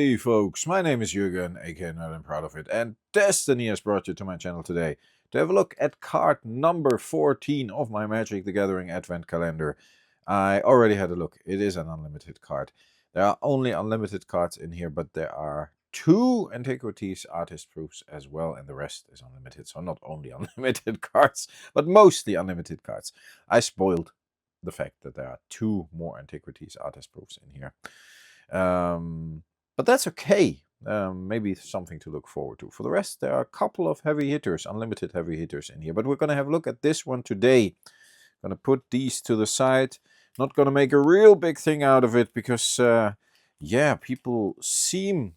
Hey folks, my name is Jürgen, aka Not I'm Proud of It, and Destiny has brought you to my channel today to have a look at card number 14 of my Magic the Gathering Advent Calendar. I already had a look. It is an unlimited card. There are only unlimited cards in here, but there are 2 Antiquities Artist proofs as well, and the rest is unlimited. So not only unlimited cards, but mostly unlimited cards. I spoiled the fact that there are 2 more Antiquities Artist proofs in here. But that's okay. Maybe something to look forward to. For the rest, there are a couple of heavy hitters, unlimited heavy hitters in here. But we're going to have a look at this one today. Going to put these to the side. Not going to make a real big thing out of it because, yeah, people seem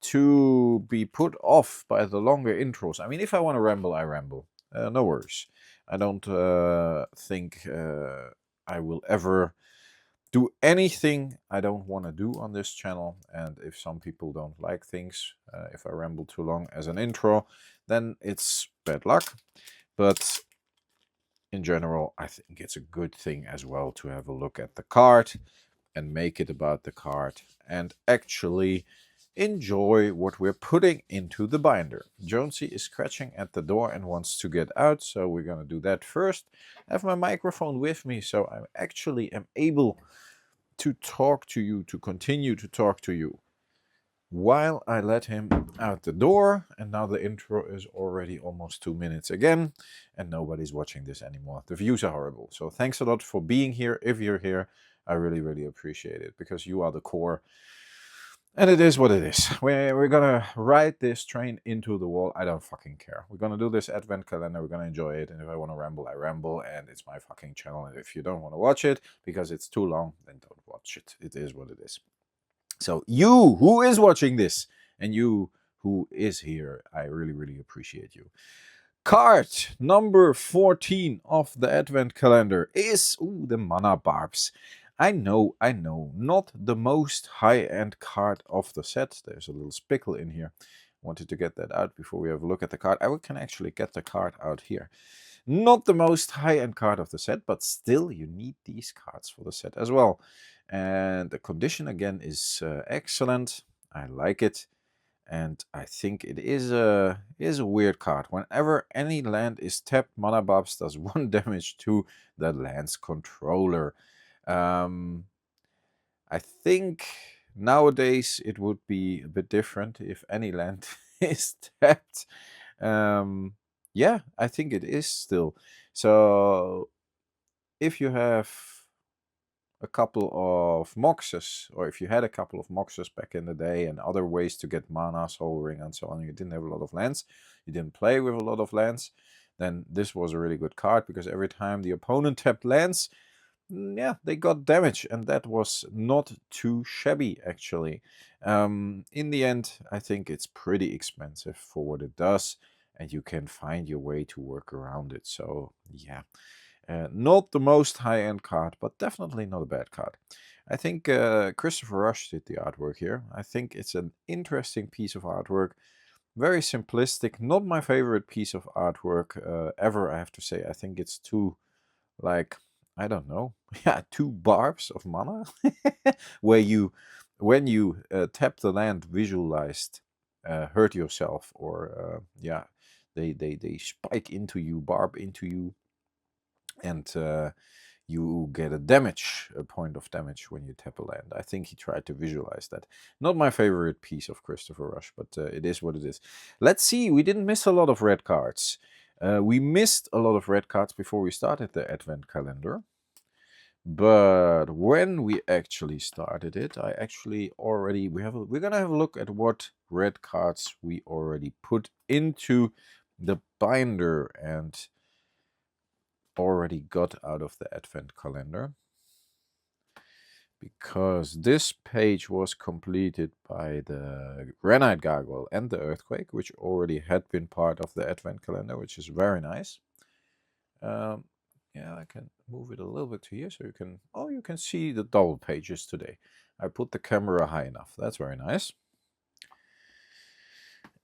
to be put off by the longer intros. I mean, if I want to ramble, I ramble. No worries. I don't think I will ever do anything I don't want to do on this channel, and if some people don't like things, if I ramble too long as an intro, then it's bad luck. But in general, I think it's a good thing as well to have a look at the card and make it about the card and actually enjoy what we're putting into the binder. Jonesy is scratching at the door and wants to get out, so we're going to do that first. I have my microphone with me, so I actually am able to talk to you, to continue to talk to you while I let him out the door. And now the intro is already almost 2 minutes again, and nobody's watching this anymore. The views are horrible. So thanks a lot for being here. If you're here, I really, really appreciate it, because you are the core. And it is what it is. We're gonna ride this train into the wall. I don't fucking care. We're gonna do this advent calendar. We're gonna enjoy it. And if I want to ramble, I ramble. And it's my fucking channel. And if you don't want to watch it because it's too long, then don't watch it. It is what it is. So you who is watching this and you who is here, I really, really appreciate you. Card number 14 of the advent calendar is the Mana Barbs. I know, not the most high-end card of the set. There's a little spickle in here. Wanted to get that out before we have a look at the card. I can actually get the card out here. Not the most high-end card of the set, but still you need these cards for the set as well. And the condition again is excellent. I like it. And I think it is a weird card. Whenever any land is tapped, Mana Barbs does 1 damage to the land's controller. I think nowadays it would be a bit different if any land is tapped. Yeah, I think it is still. So if you have a couple of Moxes, or if you had a couple of Moxes back in the day and other ways to get mana, Soul Ring and so on, you didn't have a lot of lands, you didn't play with a lot of lands, then this was a really good card, because every time the opponent tapped lands, yeah, they got damage, and that was not too shabby actually. In the end, I think it's pretty expensive for what it does, and you can find your way to work around it. So yeah, not the most high-end card, but definitely not a bad card. I think Christopher Rush did the artwork here. I think it's an interesting piece of artwork. Very simplistic, not my favorite piece of artwork ever, I have to say. I think it's too, like, I don't know, yeah, 2 barbs of mana, where you, when you tap the land, visualized, hurt yourself, or yeah, they spike into you, barb into you, and you get a point of damage when you tap a land. I think he tried to visualize that. Not my favorite piece of Christopher Rush, but it is what it is. Let's see, we didn't miss a lot of red cards. We missed a lot of red cards before we started the advent calendar. But when we actually started it, I actually already, we're gonna have a look at what red cards we already put into the binder and already got out of the advent calendar, because this page was completed by the Granite Gargoyle and the Earthquake, which already had been part of the advent calendar, which is very nice. Yeah, I can move it a little bit to here so you can, oh, you can see the double pages today. I put the camera high enough. That's very nice.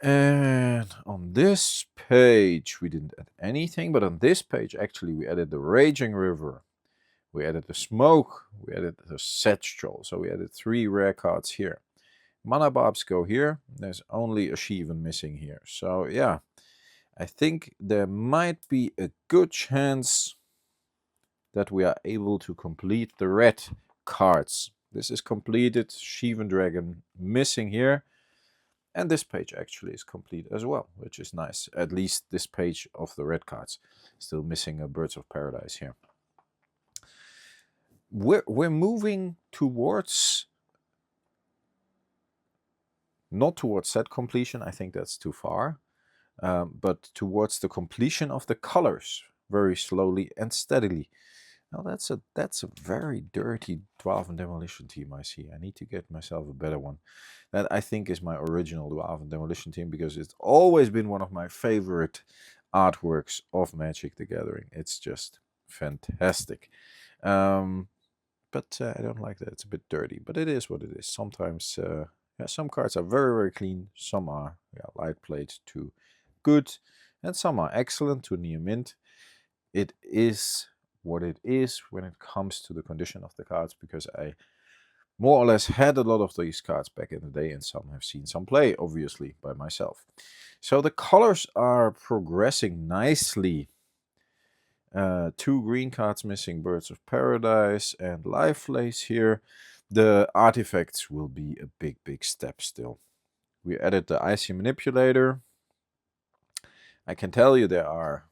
And on this page, we didn't add anything, but on this page, actually, we added the Raging River. We added the Smoke. We added the Sedge Troll. So we added 3 rare cards here. Mana Barbs go here. There's only a Shivan missing here. So yeah, I think there might be a good chance that we are able to complete the red cards. This is completed. Shivan Dragon missing here. And this page actually is complete as well, which is nice. At least this page of the red cards. Still missing a Birds of Paradise here. We're moving towards, not towards set completion, I think that's too far, but towards the completion of the colors very slowly and steadily. Now that's a very dirty Dwarven Demolition team I see. I need to get myself a better one. That I think is my original Dwarven Demolition team, because it's always been one of my favorite artworks of Magic the Gathering. It's just fantastic. But I don't like that. It's a bit dirty, but it is what it is. Sometimes yeah, some cards are very, very clean. Some are light played to good, and some are excellent to near mint. It is what it is when it comes to the condition of the cards, because I more or less had a lot of these cards back in the day, and some have seen some play, obviously, by myself. So the colors are progressing nicely. 2 green cards missing, Birds of Paradise and Lifeless here. The artifacts will be a big, big step still. We added the Icy Manipulator. I can tell you there are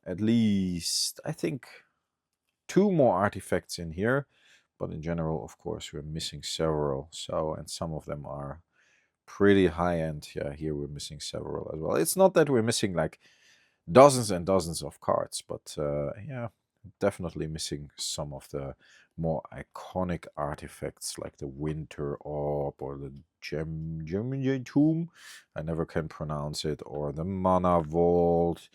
at least, I think, 2 more artifacts in here. But in general, of course, we're missing several. So, and some of them are pretty high-end. Yeah, here we're missing several as well. It's not that we're missing like dozens and dozens of cards, but yeah, definitely missing some of the more iconic artifacts like the Winter Orb or the German Tomb, I never can pronounce it, or the Mana Vault.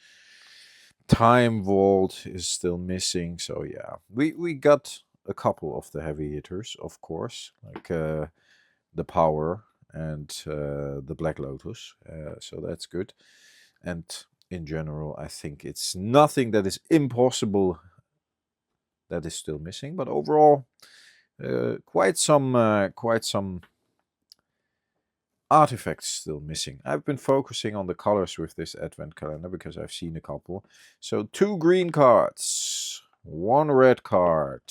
Time Vault is still missing. So yeah, we got a couple of the heavy hitters, of course, like the Power and the Black Lotus, so that's good. And in general, I think it's nothing that is impossible that is still missing. But overall, quite some artifacts still missing. I've been focusing on the colors with this advent calendar because I've seen a couple. So 2 green cards, 1 red card,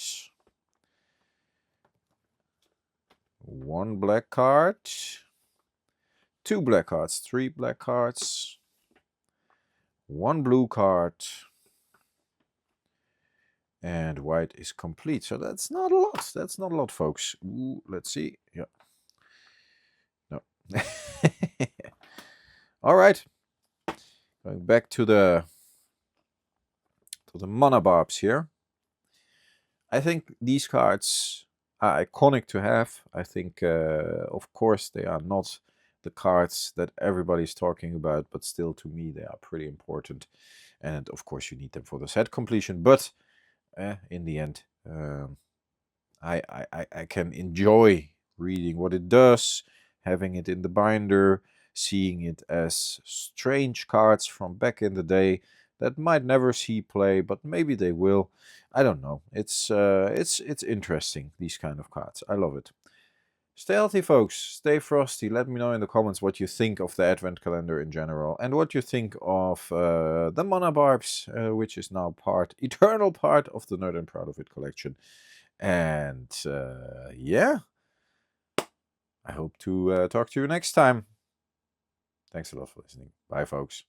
1 black card, 2 black cards, 3 black cards, 1 blue card, and white is complete. So that's not a lot. That's not a lot, folks. Ooh, let's see. Yeah. No. All right. Going back to the Mana Barbs here. I think these cards are iconic to have. I think, of course, they are not the cards that everybody's talking about, but still, to me, they are pretty important. And of course, you need them for the set completion. But in the end, I can enjoy reading what it does, having it in the binder, seeing it as strange cards from back in the day that might never see play, but maybe they will. I don't know. It's interesting, these kind of cards. I love it. Stay healthy, folks. Stay frosty. Let me know in the comments what you think of the advent calendar in general, and what you think of the Mana Barbs, which is now eternal part of the Nerd and Proud of It collection. And yeah, I hope to talk to you next time. Thanks a lot for listening. Bye, folks.